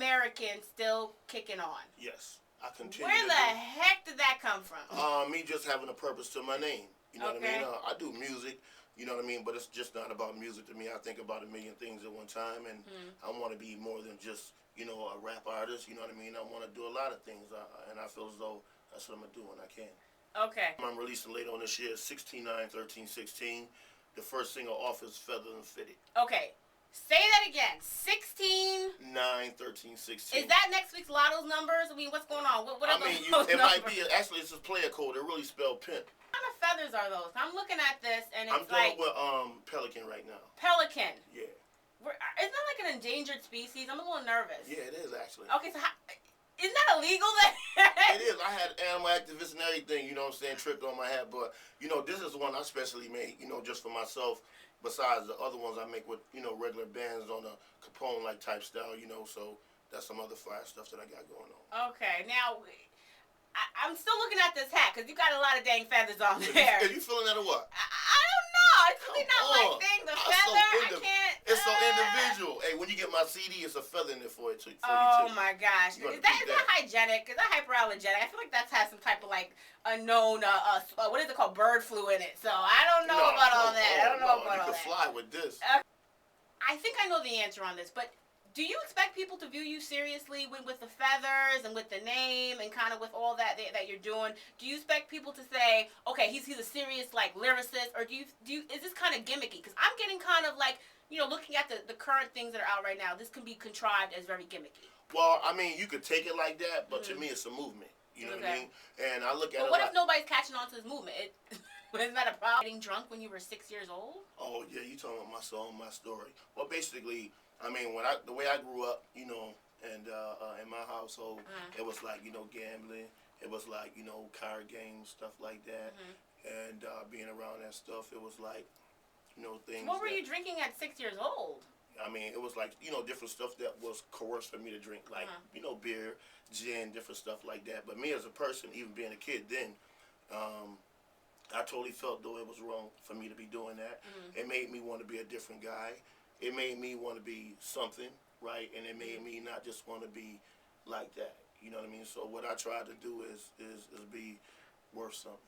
American still kicking on. Yes, I continue. Where the heck did that come from? Me just having a purpose to my name. You know what I mean? I do music. You know what I mean? But it's just not about music to me. I think about a million things at one time, and I want to be more than just, you know, a rap artist. You know what I mean? I want to do a lot of things, and I feel as though that's what I'm going to do, and I can. Okay. I'm releasing later on this year, 16/9/13/16. The first single off is Feather and Fitted. Okay. Say that again. 16/9/13/16. Is that next week's Lotto's numbers? I mean, what's going on? What are those numbers? It might be. Actually, it's a player code. They really spell pimp. What kind of feathers are those? I'm looking at this, and it's I'm dealing with Pelican right now. Pelican. Yeah. Isn't that like an endangered species? I'm a little nervous. Yeah, it is actually. Okay, so isn't that illegal then? It is. I had animal activists and everything, you know what I'm saying, tripped on my hat. But, you know, this is the one I specially made, you know, just for myself. Besides the other ones I make with, you know, regular bands on a Capone-like type style, you know. So that's some other fire stuff that I got going on. Okay. Now, I'm still looking at this hat because you got a lot of dang feathers on there. Are you feeling that or what? I don't know. It's really not my thing. The feather, I can't. It's so individual. Hey, when you get my CD, it's a feather in it for you too. Oh my gosh. Is that hygienic? Is that hyperallergenic? I feel like that has some type of like unknown, what is it called? Bird flu in it. So I don't know about all that. I don't know about all that. You can fly with this. I think I know the answer on this, but do you expect people to view you seriously with the feathers and with the name and kind of with all that you're doing? Do you expect people to say, okay, he's a serious like lyricist, or is this kind of gimmicky? Because I'm getting kind of like, you know, looking at the current things that are out right now, this can be contrived as very gimmicky. Well, I mean, you could take it like that, but to me, it's a movement. You know what I mean? And I look at it. But what if nobody's catching on to this movement? Isn't that a problem? Getting drunk when you were 6 years old? Oh yeah, you talking about my song, my story. Well, basically, I mean, the way I grew up, you know, and in my household, it was like, you know, gambling. It was like, you know, card games, stuff like that, and being around that stuff. It was like, you know, things. What were you drinking at 6 years old? I mean, it was like, you know, different stuff that was coerced for me to drink, like, you know, beer, gin, different stuff like that. But me as a person, even being a kid then, I totally felt though it was wrong for me to be doing that. It made me want to be a different guy. It made me want to be something, right? And it made me not just want to be like that. You know what I mean? So what I tried to do is be worth something.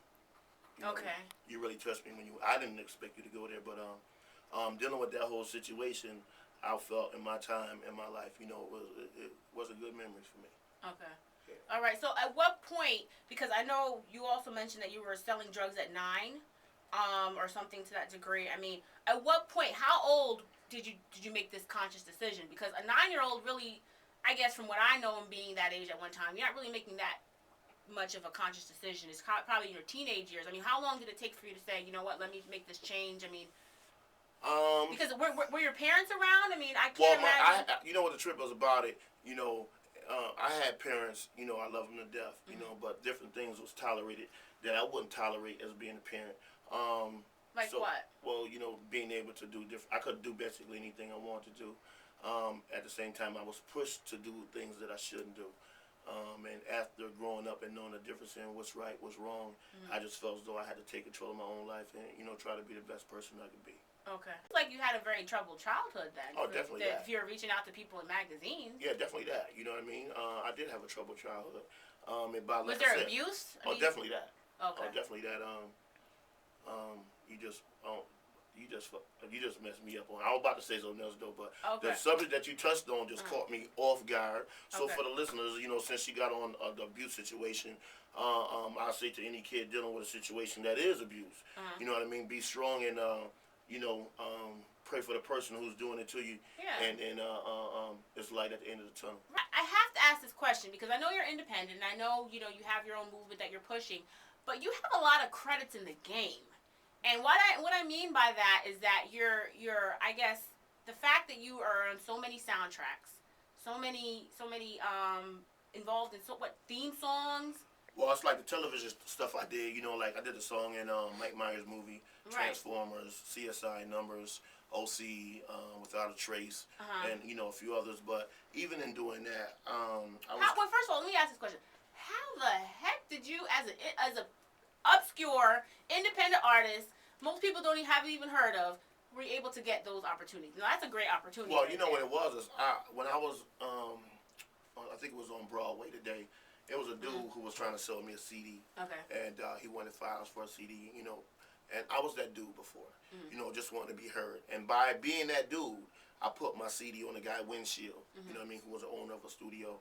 You know, okay. You really touched me when I didn't expect you to go there, but dealing with that whole situation, I felt in my time in my life, you know, it was a good memory for me. Okay. Yeah. All right. So at what point? Because I know you also mentioned that you were selling drugs at 9, or something to that degree. I mean, at what point? How old did you make this conscious decision? Because a 9-year-old really, I guess from what I know and being that age at one time, you're not really making that much of a conscious decision. It's probably in your teenage years. I mean, how long did it take for you to say, you know what, let me make this change? I mean, because were your parents around? I mean, I can't imagine. You know what the trip was about it? You know, I had parents, you know, I love them to death, you know, but different things was tolerated that I wouldn't tolerate as being a parent. Like what? Well, you know, being able to do different. I could do basically anything I wanted to do. At the same time, I was pushed to do things that I shouldn't do. And after growing up and knowing the difference in what's right, what's wrong, I just felt as though I had to take control of my own life and, you know, try to be the best person I could be. Okay. It's like you had a very troubled childhood then. Oh, definitely that. If you're reaching out to people in magazines. Yeah, definitely that. You know what I mean? I did have a troubled childhood. Like was there abuse? Definitely that. Okay. Oh, definitely that. You just messed me up on. I was about to say something else though, but the subject that you touched on just caught me off guard. So for the listeners, you know, since she got on the abuse situation, I'll say to any kid dealing with a situation that is abuse, you know what I mean? Be strong and you know, pray for the person who's doing it to you. Yeah. And it's light at the end of the tunnel. I have to ask this question because I know you're independent. And I know you have your own movement that you're pushing, but you have a lot of credits in the game. And what I mean by that is that you're I guess the fact that you are on so many soundtracks, so many involved in theme songs. Well, it's like the television stuff I did. You know, like I did a song in Mike Myers' movie, Transformers, CSI Numbers, OC, Without a Trace, and you know a few others. But even in doing that, well, first of all, let me ask this question: how the heck did you, as a obscure independent artist, most people haven't even heard of, were you able to get those opportunities? Now that's a great opportunity. Well, you know what it was is when I was I think it was on Broadway today. It was a dude who was trying to sell me a CD. Okay. And he wanted $5 for a CD, you know. And I was that dude before, you know, just wanting to be heard. And by being that dude, I put my CD on the guy windshield, you know what I mean, who was the owner of a studio.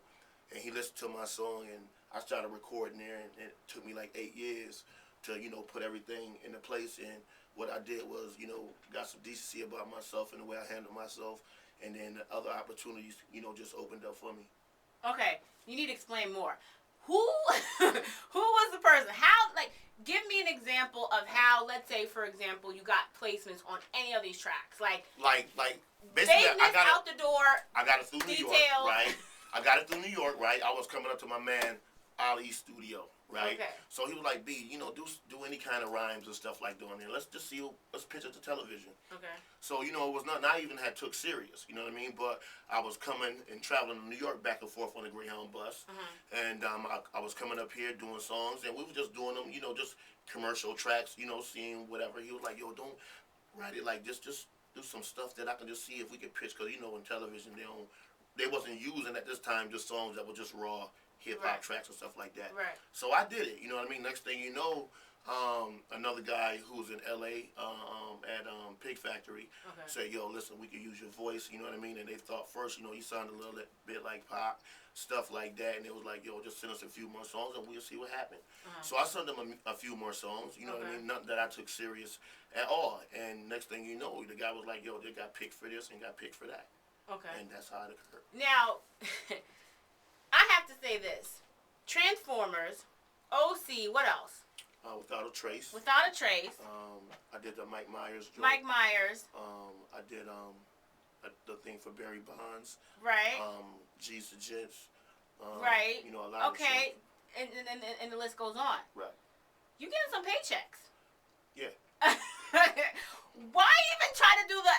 And he listened to my song, and I started recording there, and it took me like 8 years to, you know, put everything into place. And what I did was, you know, got some decency about myself and the way I handled myself. And then the other opportunities, you know, just opened up for me. Okay, you need to explain more. Who who was the person? How, like, give me an example of how, let's say, for example, you got placements on any of these tracks. Like basically, I got out the door. I got it through New York, right? I got it through New York, right? I was coming up to my man Ali's studio, right? Okay. So he was like, B, you know, do any kind of rhymes and stuff like doing there. Let's just see, let's pitch it to television. Okay. So, you know, it was nothing I even had took serious, you know what I mean? But I was coming and traveling to New York back and forth on the Greyhound bus. And I was coming up here doing songs, and we were just doing them, you know, just commercial tracks, you know, seeing whatever. He was like, yo, don't write it like this, just do some stuff that I can just see if we can pitch. Because, you know, in television, they wasn't using at this time just songs that were just raw hip-hop tracks and stuff like that. Right. So I did it, you know what I mean? Next thing you know, another guy who was in L.A. At Pig Factory said, yo, listen, we could use your voice, you know what I mean? And they thought first, you know, you sounded a little bit like pop, stuff like that. And it was like, yo, just send us a few more songs and we'll see what happens. So I sent them a few more songs, you know what I mean? Nothing that I took serious at all. And next thing you know, the guy was like, yo, they got picked for this and got picked for that. Okay. And that's how it occurred. Now, I have to say this. Transformers, OC, what else? Without a Trace. Without a Trace. I did the Mike Myers joke. Mike Myers. I did the thing for Barry Bonds. Right. G's to Jits. Right. You know, a lot of okay. And the list goes on. Right. You getting some paychecks. Yeah. Why even try to do the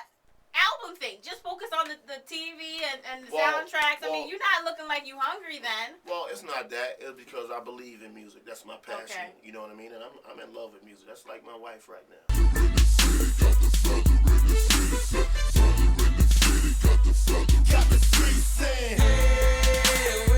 album thing? Just focus on the TV and the soundtracks. I mean, you're not looking like you hungry then. Well, it's not that. It's because I believe in music. That's my passion. Okay. You know what I mean? And I'm in love with music. That's like my wife right now. Got the streets in.